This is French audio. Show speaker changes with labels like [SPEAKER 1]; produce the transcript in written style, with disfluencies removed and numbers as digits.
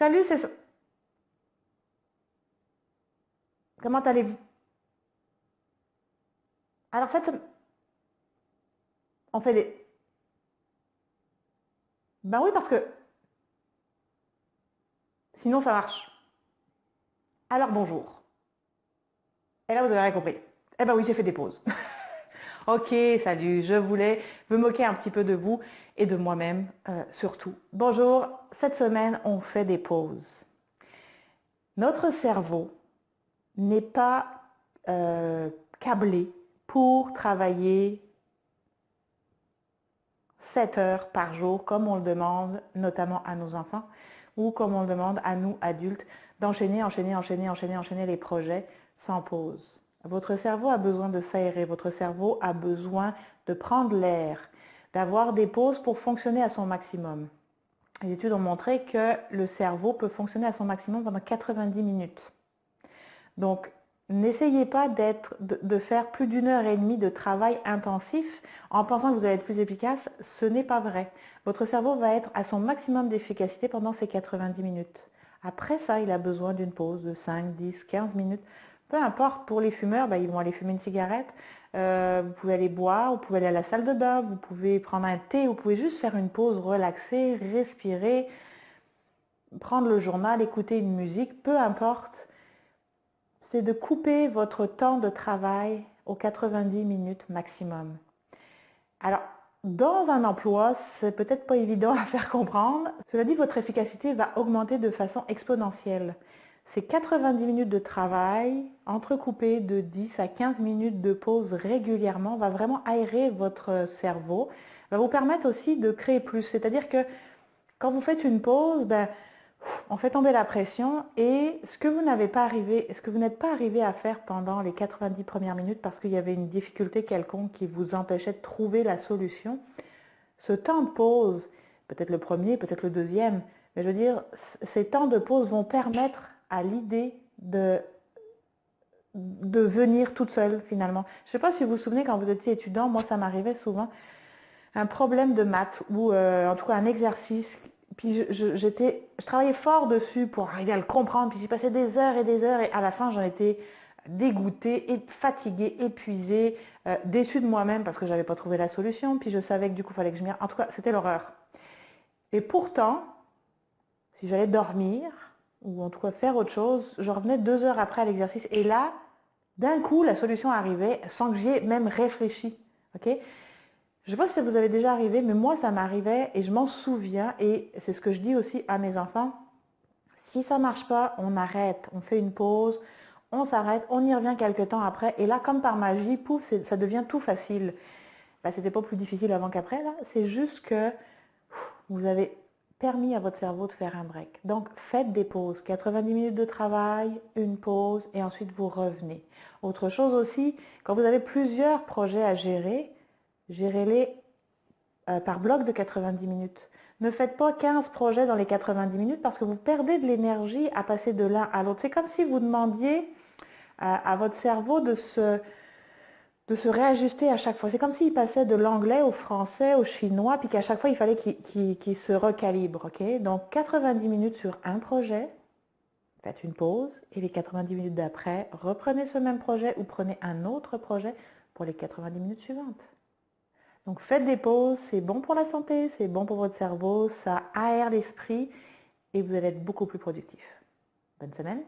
[SPEAKER 1] Salut, c'est... Comment allez-vous? Alors, on fait des... Ben oui, parce que sinon, ça marche. Alors, bonjour. Et là, vous avez compris. Eh ben oui, j'ai fait des pauses. Ok, salut, je voulais me moquer un petit peu de vous et de moi-même, surtout. Bonjour, cette semaine, on fait des pauses. Notre cerveau n'est pas câblé pour travailler 7 heures par jour, comme on le demande notamment à nos enfants, ou comme on le demande à nous, adultes, d'enchaîner, enchaîner les projets sans pause. Votre cerveau a besoin de s'aérer, votre cerveau a besoin de prendre l'air, d'avoir des pauses pour fonctionner à son maximum. Les études ont montré que le cerveau peut fonctionner à son maximum pendant 90 minutes. Donc, n'essayez pas de faire plus d'1 heure et demie de travail intensif en pensant que vous allez être plus efficace. Ce n'est pas vrai. Votre cerveau va être à son maximum d'efficacité pendant ces 90 minutes. Après ça, il a besoin d'une pause de 5, 10, 15 minutes. Peu importe, pour les fumeurs, ils vont aller fumer une cigarette. Vous pouvez aller boire, vous pouvez aller à la salle de bain, vous pouvez prendre un thé, vous pouvez juste faire une pause, relaxer, respirer, prendre le journal, écouter une musique, peu importe. C'est de couper votre temps de travail aux 90 minutes maximum. Alors, dans un emploi, c'est peut-être pas évident à faire comprendre. Cela dit, votre efficacité va augmenter de façon exponentielle. Ces 90 minutes de travail, entrecoupées de 10 à 15 minutes de pause régulièrement, va vraiment aérer votre cerveau, va vous permettre aussi de créer plus. C'est-à-dire que quand vous faites une pause, on fait tomber la pression et ce que vous n'avez pas arrivé, ce que vous n'êtes pas arrivé à faire pendant les 90 premières minutes parce qu'il y avait une difficulté quelconque qui vous empêchait de trouver la solution, ce temps de pause, peut-être le premier, peut-être le deuxième, mais je veux dire, ces temps de pause vont permettre à l'idée de venir toute seule finalement. Je ne sais pas si vous vous souvenez quand vous étiez étudiant, moi ça m'arrivait souvent, un problème de maths ou en tout cas un exercice. Puis je travaillais fort dessus pour arriver à le comprendre. Puis j'y passais des heures et des heures et à la fin j'en étais dégoûtée, fatiguée, épuisée, déçue de moi-même parce que j'avais pas trouvé la solution. Puis je savais que du coup il fallait que je m'y... En tout cas c'était l'horreur. Et pourtant, si j'allais dormir ou en tout cas faire autre chose, je revenais 2 heures après à l'exercice et là, d'un coup la solution arrivait sans que j'y ai même réfléchi. Ok? Je ne sais pas si ça vous avait déjà arrivé, mais moi, ça m'arrivait et je m'en souviens. Et c'est ce que je dis aussi à mes enfants. Si ça ne marche pas, on arrête, on fait une pause, on s'arrête, on y revient quelques temps après. Et là, comme par magie, pouf, ça devient tout facile. C'était pas plus difficile avant qu'après, là. C'est juste que vous avez permis à votre cerveau de faire un break. Donc, faites des pauses. 90 minutes de travail, une pause, et ensuite vous revenez. Autre chose aussi, quand vous avez plusieurs projets à gérer, gérez-les par bloc de 90 minutes. Ne faites pas 15 projets dans les 90 minutes parce que vous perdez de l'énergie à passer de l'un à l'autre. C'est comme si vous demandiez à votre cerveau de se réajuster à chaque fois. C'est comme s'il passait de l'anglais au français, au chinois, puis qu'à chaque fois, il fallait qu'il se recalibre. Okay? Donc, 90 minutes sur un projet, faites une pause, et les 90 minutes d'après, reprenez ce même projet ou prenez un autre projet pour les 90 minutes suivantes. Donc faites des pauses, c'est bon pour la santé, c'est bon pour votre cerveau, ça aère l'esprit et vous allez être beaucoup plus productif. Bonne semaine!